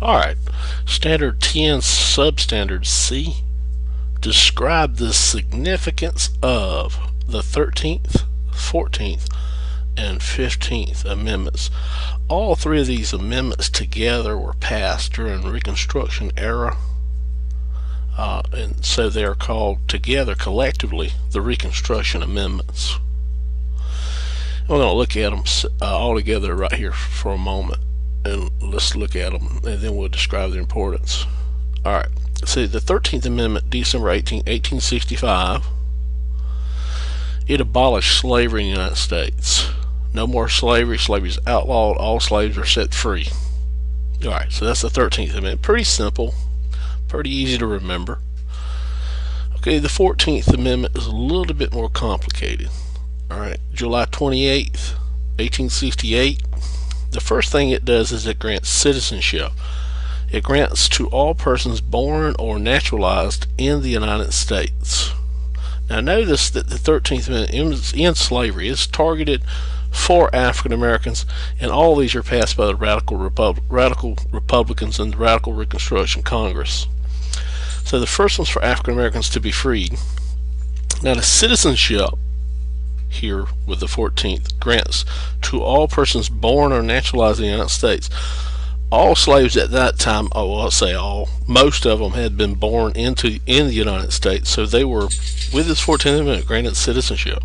Alright, Standard 10 Substandard C. Describe the significance of the 13th, 14th, and 15th Amendments. All three of these amendments together were passed during the Reconstruction era, and so they are called together collectively the Reconstruction Amendments. We're going to look at them all together right here for a moment, and let's look at them and then we'll describe their importance. Alright, so the 13th Amendment, December 1865, it abolished slavery in the United States. No more slavery. Slavery is outlawed. All slaves are set free. Alright, so that's the 13th Amendment. Pretty simple, pretty easy to remember. Okay, the 14th Amendment is a little bit more complicated. Alright, July 28th, 1868. The first thing it does is it grants citizenship. It grants to all persons born or naturalized in the United States. Now notice that the 13th Amendment ends slavery. It's targeted for African Americans, and all these are passed by the Radical Republicans and the Radical Reconstruction Congress. So the first one's for African Americans to be freed. Now the citizenship here with the 14th grants to all persons born or naturalized in the United States. All slaves at that time, I'll say all, most of them had been born in the United States, so they were, with this 14th Amendment, granted citizenship.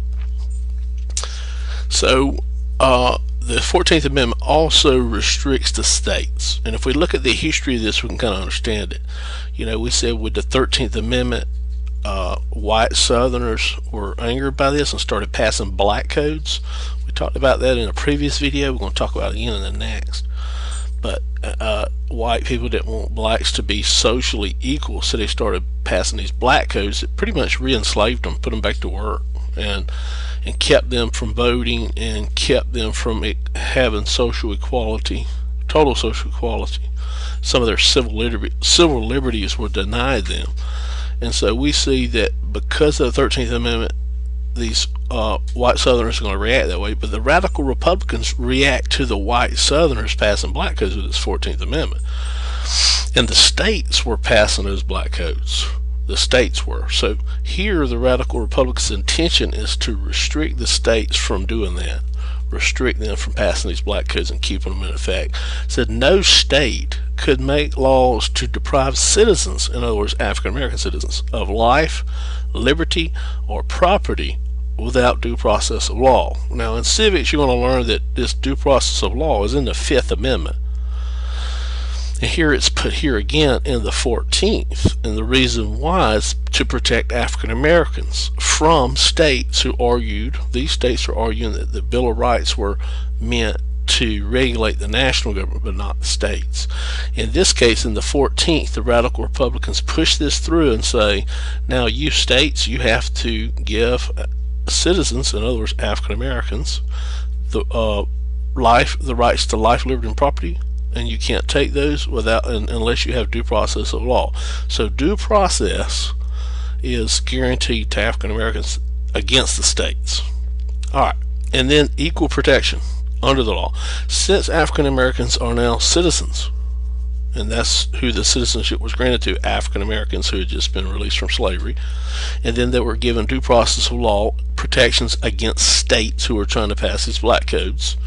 So the 14th Amendment also restricts the states, and if we look at the history of this, we can kind of understand it. You know, we said with the 13th Amendment, white Southerners were angered by this and started passing black codes. We talked about that in a previous video. We're going to talk about it again in the next. But white people didn't want blacks to be socially equal, so they started passing these black codes that pretty much re-enslaved them, put them back to work, and kept them from voting and kept them from having social equality, total social equality. Some of their civil liberties were denied them. And so we see that because of the 13th Amendment, these white Southerners are going to react that way, but the Radical Republicans react to the white Southerners passing black codes with this 14th Amendment. And the states were passing those black codes. The states were. So here the Radical Republicans' intention is to restrict the states from doing that. Restrict them from passing these black codes and keeping them in effect. Said no state could make laws to deprive citizens, in other words African American citizens, of life, liberty, or property without due process of law. Now in civics you're going to learn that this due process of law is in the 5th Amendment. And here it's put here again in the 14th, and the reason why is to protect African Americans from states who argued, these states are arguing that the Bill of Rights were meant to regulate the national government but not the states. In this case, in the 14th, the Radical Republicans push this through and say, now you states, you have to give citizens, in other words African Americans, the rights to life, liberty, and property, and you can't take those without unless you have due process of law. So due process is guaranteed to African Americans against the states. Alright, and then equal protection under the law. Since African Americans are now citizens, and that's who the citizenship was granted to, African Americans who had just been released from slavery, and then they were given due process of law protections against states who were trying to pass these black codes.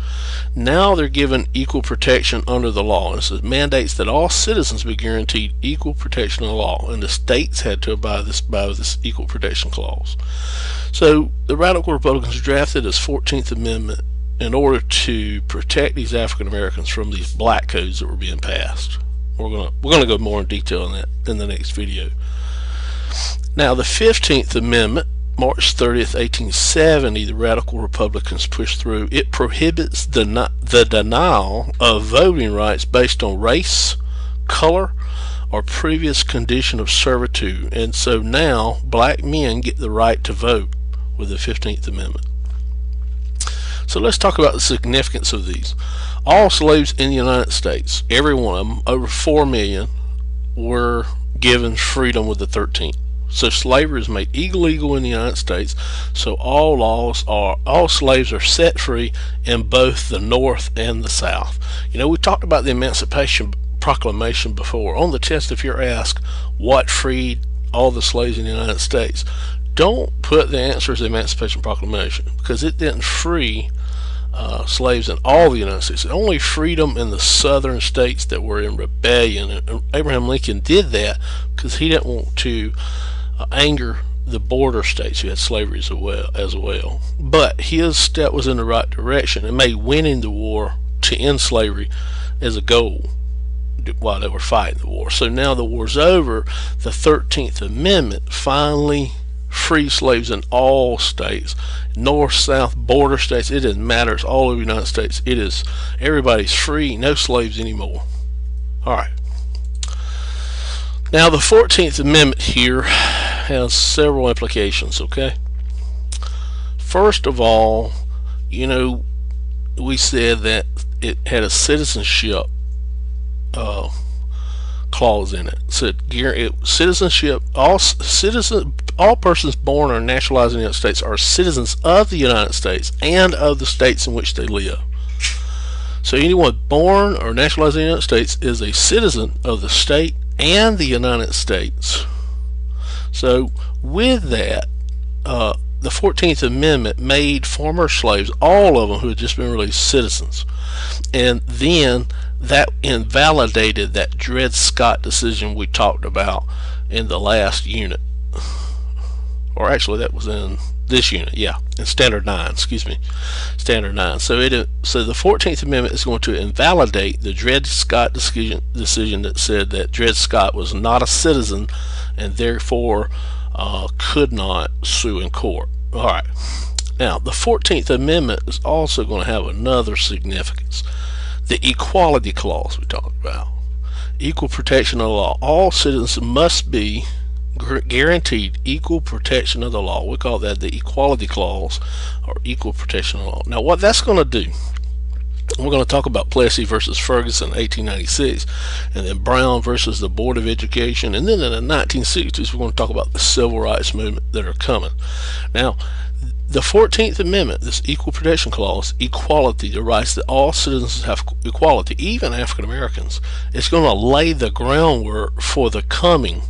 Now they're given equal protection under the law, and it mandates that all citizens be guaranteed equal protection of the law, and the states had to abide by this equal protection clause. So the Radical Republicans drafted this 14th Amendment in order to protect these African Americans from these black codes that were being passed. We're gonna go more in detail on that in the next video. Now the 15th Amendment, March 30th, 1870, the Radical Republicans pushed through. It prohibits the denial of voting rights based on race, color, or previous condition of servitude. And so now black men get the right to vote with the 15th Amendment. So let's talk about the significance of these. All slaves in the United States, every one of them, over 4 million, were given freedom with the 13th. So slavery is made illegal in the United States. So all slaves are set free in both the North and the South. You know, we talked about the Emancipation Proclamation before. On the test, if you're asked what freed all the slaves in the United States, don't put the answer as the Emancipation Proclamation, because it didn't free slaves in all the United States. It only freed them in the southern states that were in rebellion. And Abraham Lincoln did that because he didn't want to anger the border states who had slavery as well. But his step was in the right direction and made winning the war to end slavery as a goal while they were fighting the war. So now the war's over. The 13th Amendment finally frees slaves in all states, north, south, border states. It doesn't matter. It's all over the United States. It is, everybody's free, no slaves anymore. All right. Now the 14th Amendment here has several implications, okay? First of all, you know, we said that it had a citizenship clause in it. So citizenship, all persons born or naturalized in the United States are citizens of the United States and of the states in which they live. So anyone born or naturalized in the United States is a citizen of the state and the United States. So with that, the 14th Amendment made former slaves, all of them who had just been released, citizens. And then that invalidated that Dred Scott decision we talked about in the last unit. Or actually that was in this unit, yeah, in Standard 9, excuse me, Standard 9. So the 14th Amendment is going to invalidate the Dred Scott decision that said that Dred Scott was not a citizen and therefore could not sue in court. All right. Now, the 14th Amendment is also going to have another significance. The Equality Clause we talked about. Equal protection of the law. All citizens must be guaranteed equal protection of the law. We call that the Equality Clause, or equal protection of the law. Now, what that's going to do, we're going to talk about Plessy versus Ferguson, 1896, and then Brown versus the Board of Education, and then in the 1960s we're going to talk about the civil rights movement that are coming. Now, the 14th Amendment, this Equal Protection Clause, equality, the rights that all citizens have equality, even African Americans, it's going to lay the groundwork for the coming,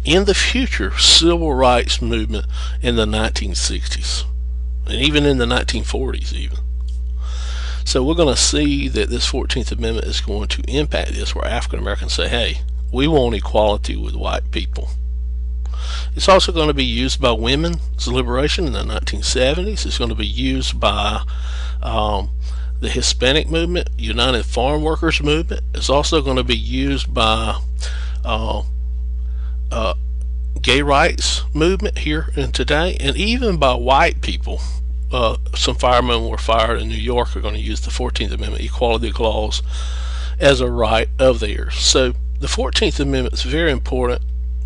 in the future, civil rights movement in the 1960s, and even in the 1940s even. So we're going to see that this 14th Amendment is going to impact this, where African Americans say, hey, we want equality with white people. It's also going to be used by women's liberation in the 1970s. It's going to be used by the Hispanic movement, United Farm Workers movement. It's also going to be used by gay rights movement here and today, and even by white people. Some firemen were fired in New York are going to use the 14th Amendment Equality Clause as a right of theirs. So the 14th Amendment is very important,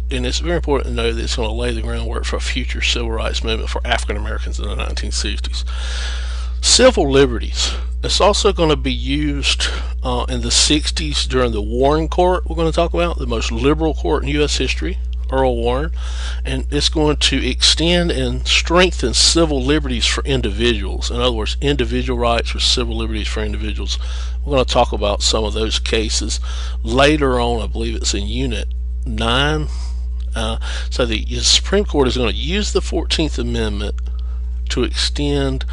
and it's very important to know that it's going to lay the groundwork for a future civil rights movement for African Americans in the 1960s. Civil liberties. It's also going to be used in the 60s during the Warren Court we're going to talk about, the most liberal court in U.S. history, Earl Warren, and it's going to extend and strengthen civil liberties for individuals. In other words, individual rights or civil liberties for individuals. We're going to talk about some of those cases later on. I believe it's in Unit 9. So the Supreme Court is going to use the 14th Amendment to extend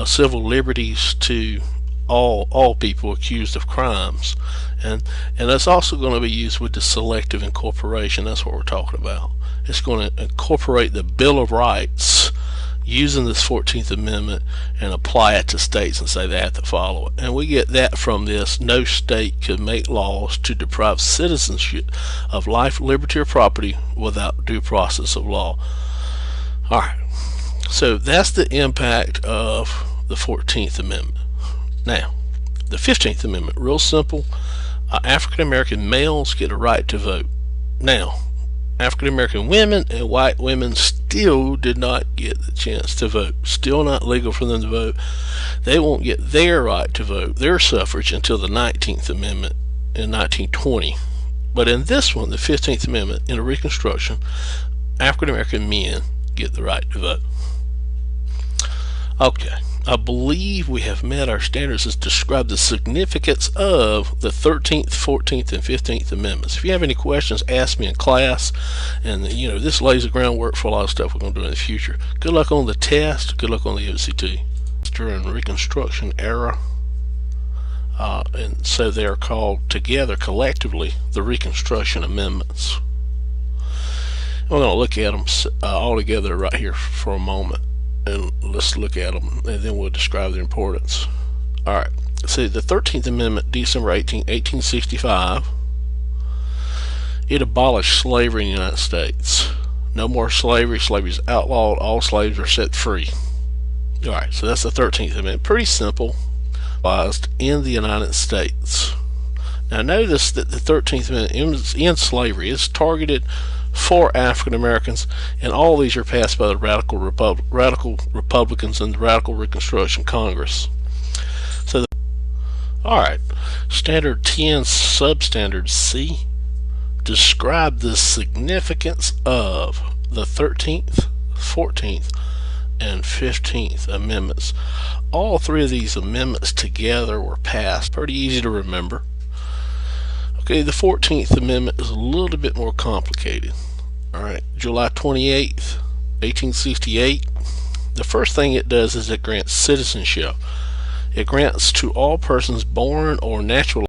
civil liberties to all people accused of crimes, and that's also going to be used with the selective incorporation. That's what we're talking about. It's going to incorporate the Bill of Rights using this 14th Amendment and apply it to states and say they have to follow it. And we get that from this: no state can make laws to deprive citizenship of life, liberty, or property without due process of law. Alright, so that's the impact of the 14th Amendment. Now, the 15th Amendment, real simple. African American males get a right to vote. Now, African American women and white women still did not get the chance to vote. Still not legal for them to vote. They won't get their right to vote, their suffrage, until the 19th Amendment in 1920. But in this one, the 15th Amendment, in the Reconstruction, African American men get the right to vote. Okay, I believe we have met our standards as describe the significance of the 13th, 14th, and 15th Amendments. If you have any questions, ask me in class. And this lays the groundwork for a lot of stuff we're going to do in the future. Good luck on the test. Good luck on the EOCT. During Reconstruction era, and so they are called together collectively the Reconstruction Amendments. We're going to look at them all together right here for a moment, and let's look at them, and then we'll describe their importance. Alright, so the 13th Amendment, December 1865, it abolished slavery in the United States. No more slavery. Slavery is outlawed. All slaves are set free. Alright, so that's the 13th Amendment. Pretty simple. In the United States. Now notice that the 13th Amendment ends slavery. It's targeted for African Americans, and all these are passed by the Radical Republicans and the Radical Reconstruction Congress. So, alright, Standard 10, Substandard C, describe the significance of the 13th, 14th, and 15th Amendments. All three of these amendments together were passed. Pretty easy to remember. Okay, the 14th Amendment is a little bit more complicated. Alright, July 28th, 1868. The first thing it does is it grants citizenship. It grants to all persons born or naturalized